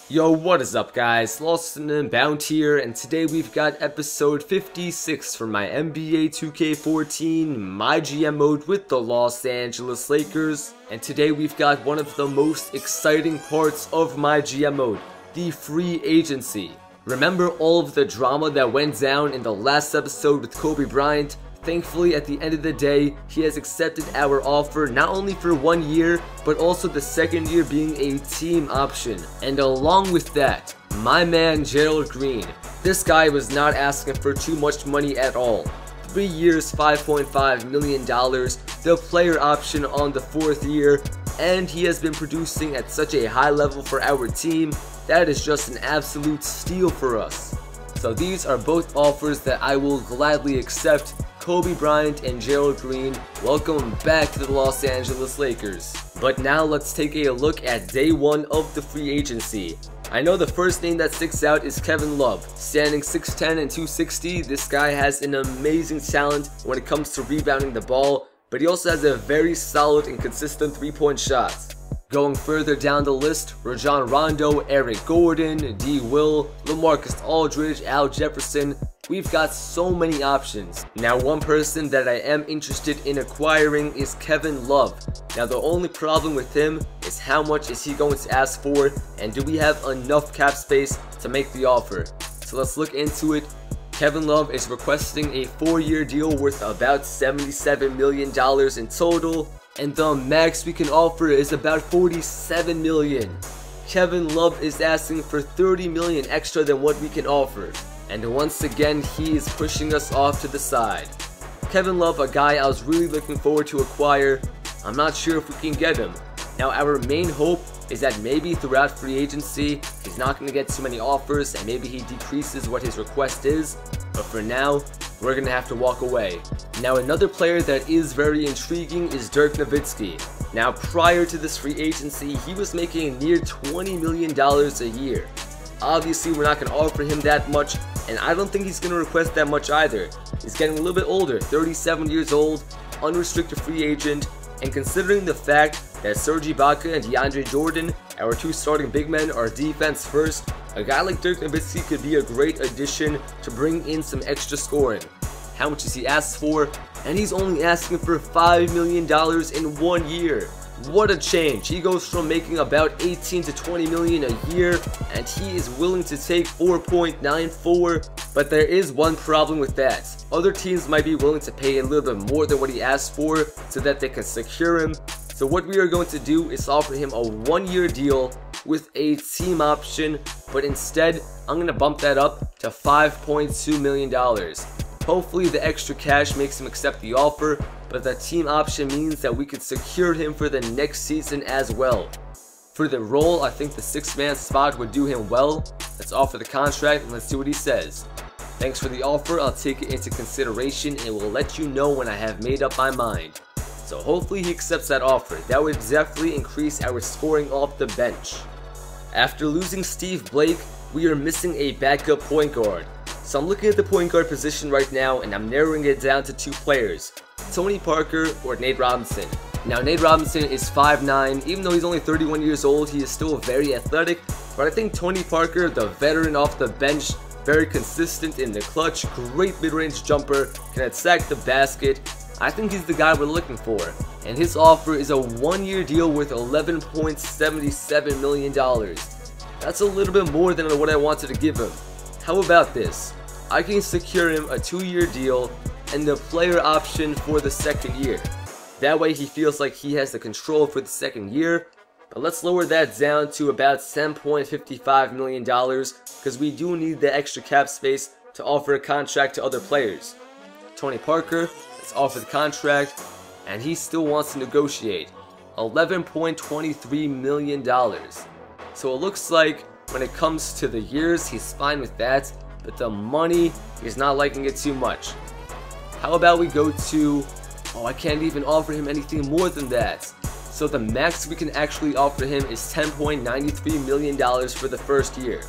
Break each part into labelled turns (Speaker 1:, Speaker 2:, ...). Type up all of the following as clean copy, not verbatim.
Speaker 1: Yo, what is up guys, LostNUnbound here, and today we've got episode 56 for my NBA 2K14 My GM mode with the Los Angeles Lakers. And today we've got one of the most exciting parts of my GM mode, the free agency. Remember all of the drama that went down in the last episode with Kobe Bryant? Thankfully, at the end of the day, he has accepted our offer not only for 1 year, but also the second year being a team option. And along with that, my man Gerald Green. This guy was not asking for too much money at all. 3 years, $5.5 million, the player option on the 4th year, and he has been producing at such a high level for our team. That is just an absolute steal for us. So these are both offers that I will gladly accept. Kobe Bryant and Gerald Green, welcome back to the Los Angeles Lakers. But now let's take a look at day 1 of the free agency. I know the first name that sticks out is Kevin Love. Standing 6'10 and 260, this guy has an amazing talent when it comes to rebounding the ball, but he also has a very solid and consistent 3-point shot. Going further down the list, Rajon Rondo, Eric Gordon, D. Will, LaMarcus Aldridge, Al Jefferson. We've got so many options. Now, one person that I am interested in acquiring is Kevin Love. Now, the only problem with him is how much is he going to ask for, and do we have enough cap space to make the offer? So let's look into it. Kevin Love is requesting a 4-year deal worth about $77 million in total, and the max we can offer is about $47 million. Kevin Love is asking for $30 million extra than what we can offer. And once again, he is pushing us off to the side. Kevin Love, a guy I was really looking forward to acquire. I'm not sure if we can get him. Now, our main hope is that maybe throughout free agency, he's not going to get too many offers and maybe he decreases what his request is. But for now, we're going to have to walk away. Now, another player that is very intriguing is Dirk Nowitzki. Now, prior to this free agency, he was making near $20 million a year. Obviously, we're not going to offer him that much, and I don't think he's going to request that much either. He's getting a little bit older, 37 years old, unrestricted free agent, and considering the fact that Serge Ibaka and DeAndre Jordan, our 2 starting big men, are defense first, a guy like Dirk Nowitzki could be a great addition to bring in some extra scoring. How much does he ask for? And he's only asking for $5 million in 1 year. What a change. He goes from making about 18 to 20 million a year, and he is willing to take 4.94. But there is one problem with that. Other teams might be willing to pay a little bit more than what he asked for so that they can secure him. So what we are going to do is offer him a 1-year deal with a team option, but instead I'm going to bump that up to $5.2 million. Hopefully the extra cash makes him accept the offer, but the team option means that we could secure him for the next season as well. For the role, I think the 6-man spot would do him well. Let's offer the contract and let's see what he says. Thanks for the offer, I'll take it into consideration and will let you know when I have made up my mind. So hopefully he accepts that offer. That would definitely increase our scoring off the bench. After losing Steve Blake, we are missing a backup point guard. So I'm looking at the point guard position right now and I'm narrowing it down to 2 players. Tony Parker or Nate Robinson. Now, Nate Robinson is 5'9", even though he's only 31 years old, he is still very athletic, but I think Tony Parker, the veteran off the bench, very consistent in the clutch, great mid-range jumper, can attack the basket. I think he's the guy we're looking for, and his offer is a 1-year deal worth $11.77 million. That's a little bit more than what I wanted to give him. How about this? I can secure him a 2-year deal and the player option for the 2nd year. That way he feels like he has the control for the 2nd year, but let's lower that down to about $10.55 million because we do need the extra cap space to offer a contract to other players. Tony Parker, let's offer the contract, and he still wants to negotiate. $11.23 million. So it looks like when it comes to the years, he's fine with that, but the money, he's not liking it too much. How about we go to, I can't even offer him anything more than that. So the max we can actually offer him is $10.93 million for the 1st year.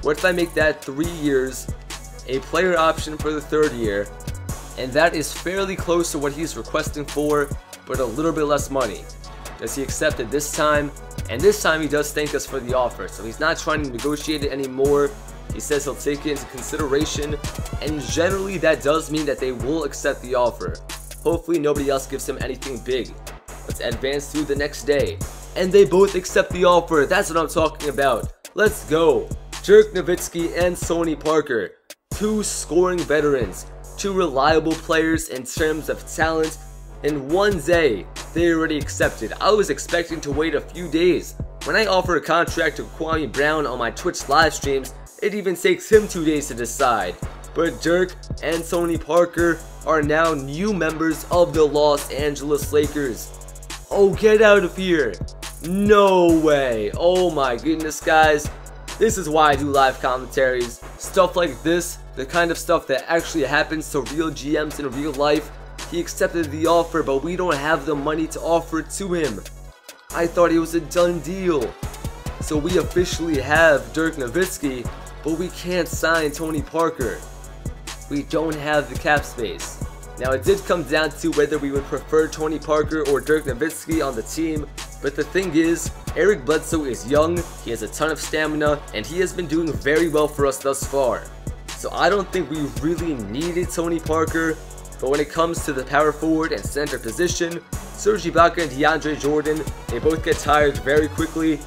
Speaker 1: What if I make that 3 years, a player option for the 3rd year, and that is fairly close to what he's requesting for, but a little bit less money. Does he accept it this time? And this time he does thank us for the offer, so he's not trying to negotiate it anymore. He says he'll take it into consideration, and generally that does mean that they will accept the offer. Hopefully nobody else gives him anything big. Let's advance through the next day. And they both accept the offer. That's what I'm talking about. Let's go. Dirk Nowitzki and Tony Parker. Two scoring veterans. Two reliable players in terms of talent. In one day, they already accepted. I was expecting to wait a few days. When I offer a contract to Kwame Brown on my Twitch live streams, it even takes him 2 days to decide. But Dirk and Tony Parker are now new members of the Los Angeles Lakers. Oh, get out of here. No way. Oh my goodness, guys. This is why I do live commentaries. Stuff like this, the kind of stuff that actually happens to real GMs in real life. He accepted the offer, but we don't have the money to offer it to him. I thought it was a done deal. So we officially have Dirk Nowitzki, but we can't sign Tony Parker. We don't have the cap space. Now it did come down to whether we would prefer Tony Parker or Dirk Nowitzki on the team, but the thing is, Eric Bledsoe is young, he has a ton of stamina, and he has been doing very well for us thus far. So I don't think we really needed Tony Parker, but when it comes to the power forward and center position, Serge Ibaka and DeAndre Jordan, they both get tired very quickly,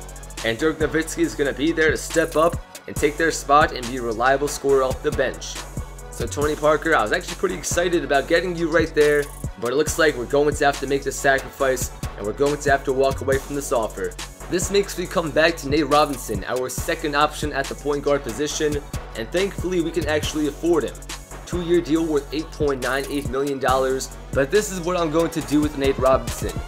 Speaker 1: and Dirk Nowitzki is going to be there to step up and take their spot and be a reliable scorer off the bench. So Tony Parker, I was actually pretty excited about getting you right there, but it looks like we're going to have to make this sacrifice, and we're going to have to walk away from this offer. This makes me come back to Nate Robinson, our second option at the point guard position, and thankfully we can actually afford him. 2-year deal worth $8.98 million, but this is what I'm going to do with Nate Robinson.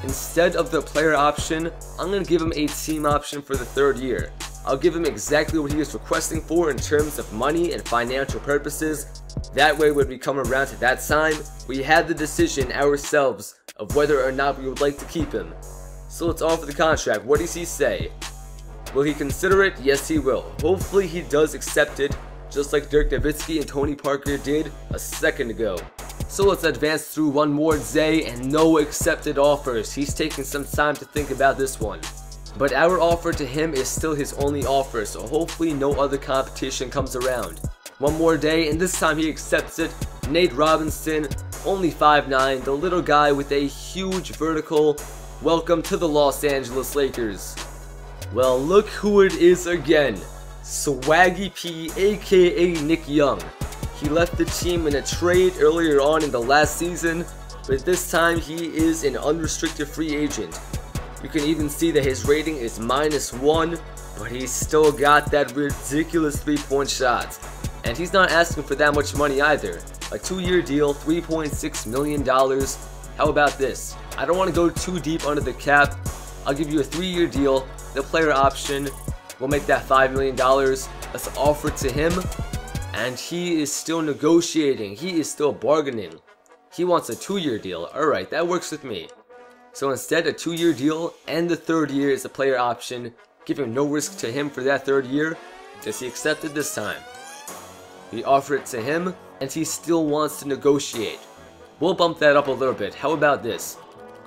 Speaker 1: Instead of the player option, I'm going to give him a team option for the 3rd year. I'll give him exactly what he is requesting for in terms of money and financial purposes. That way when we come around to that time, we have the decision ourselves of whether or not we would like to keep him. So let's offer the contract. What does he say? Will he consider it? Yes, he will. Hopefully he does accept it, just like Dirk Nowitzki and Tony Parker did a second ago. So let's advance through one more day and no accepted offers. He's taking some time to think about this one. But our offer to him is still his only offer, so hopefully no other competition comes around. One more day and this time he accepts it. Nate Robinson, only 5'9", the little guy with a huge vertical. Welcome to the Los Angeles Lakers. Well, look who it is again. Swaggy P, aka Nick Young. He left the team in a trade earlier on in the last season, but this time he is an unrestricted free agent. You can even see that his rating is -1, but he's still got that ridiculous 3-point shot. And he's not asking for that much money either. A 2-year deal, $3.6 million. How about this? I don't want to go too deep under the cap. I'll give you a 3-year deal. The player option will make that $5 million. Let's offer it to him. And he is still negotiating. He is still bargaining. He wants a 2-year deal. Alright, that works with me. So instead, a 2-year deal and the 3rd year is a player option, giving no risk to him for that 3rd year. Does he accept it this time? We offer it to him, and he still wants to negotiate. We'll bump that up a little bit. How about this?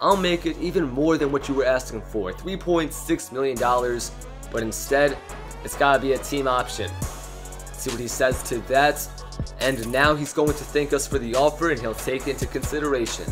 Speaker 1: I'll make it even more than what you were asking for, $3.6 million, but instead, it's gotta be a team option. Let's see what he says to that, and now he's going to thank us for the offer and he'll take it into consideration.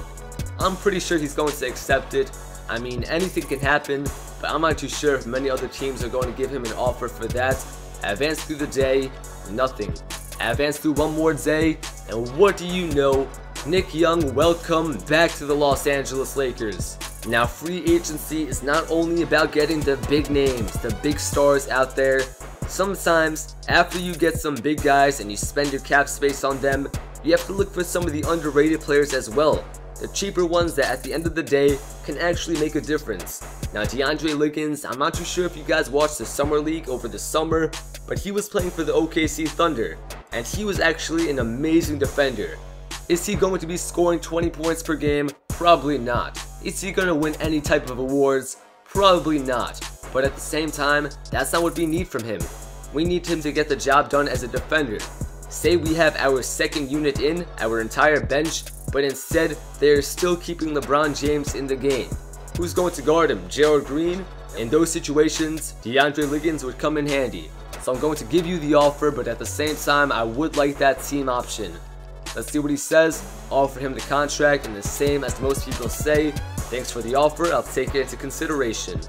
Speaker 1: I'm pretty sure he's going to accept it. I mean, anything can happen, but I'm not too sure if many other teams are going to give him an offer for that. Advance through the day, nothing. Advance through one more day, and what do you know? Nick Young, welcome back to the Los Angeles Lakers. Now, free agency is not only about getting the big names, the big stars out there. Sometimes, after you get some big guys and you spend your cap space on them, you have to look for some of the underrated players as well. The cheaper ones that at the end of the day can actually make a difference. Now DeAndre Liggins, I'm not too sure if you guys watched the Summer League over the summer, but he was playing for the OKC Thunder, and he was actually an amazing defender. Is he going to be scoring 20 points per game? Probably not. Is he going to win any type of awards? Probably not. But at the same time, that's not what we need from him. We need him to get the job done as a defender. Say we have our 2nd unit in, our entire bench, but instead they're still keeping LeBron James in the game. Who's going to guard him? Gerald Green? In those situations, DeAndre Liggins would come in handy. So I'm going to give you the offer, but at the same time, I would like that team option. Let's see what he says. Offer him the contract, and the same as most people say, thanks for the offer, I'll take it into consideration.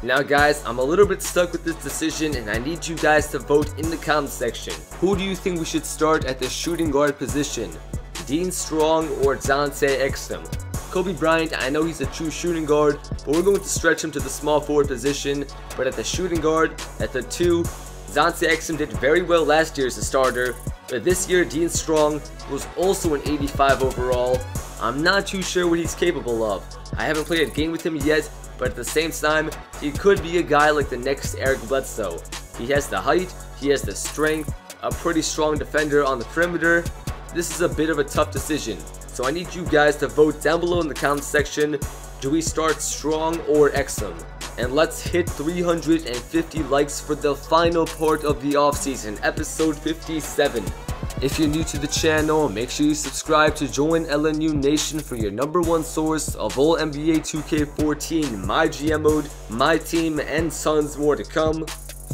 Speaker 1: Now guys, I'm a little bit stuck with this decision, and I need you guys to vote in the comment section. Who do you think we should start at the shooting guard position? Dean Strong or Dante Exum? Kobe Bryant, I know he's a true shooting guard, but we're going to stretch him to the small forward position. But at the shooting guard, at the 2, Dante Exum did very well last year as a starter, but this year Dean Strong was also an 85 overall. I'm not too sure what he's capable of. I haven't played a game with him yet, but at the same time, he could be a guy like the next Eric Bledsoe. He has the height, he has the strength, a pretty strong defender on the perimeter. This is a bit of a tough decision, so I need you guys to vote down below in the comment section. Do we start Strong or Exum? And let's hit 350 likes for the final part of the offseason, episode 57. If you're new to the channel, make sure you subscribe to join LNU Nation for your #1 source of all NBA 2K14, my GM mode, my team, and tons more to come.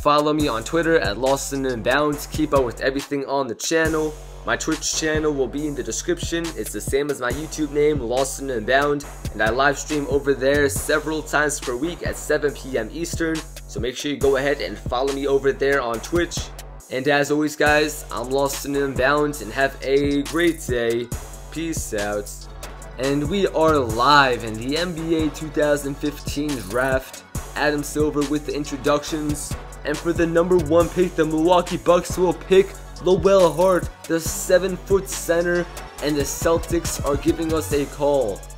Speaker 1: Follow me on Twitter at LostNUnbound to keep up with everything on the channel. My Twitch channel will be in the description. It's the same as my YouTube name, LostNUnbound, and I live stream over there several times per week at 7 PM Eastern, so make sure you go ahead and follow me over there on Twitch. And as always guys, I'm LostNUnbound, and have a great day. Peace out. And we are live in the NBA 2015 draft. Adam Silver with the introductions, and for the #1 pick, the Milwaukee Bucks will pick Lowell Hart, the 7-foot center, and the Celtics are giving us a call.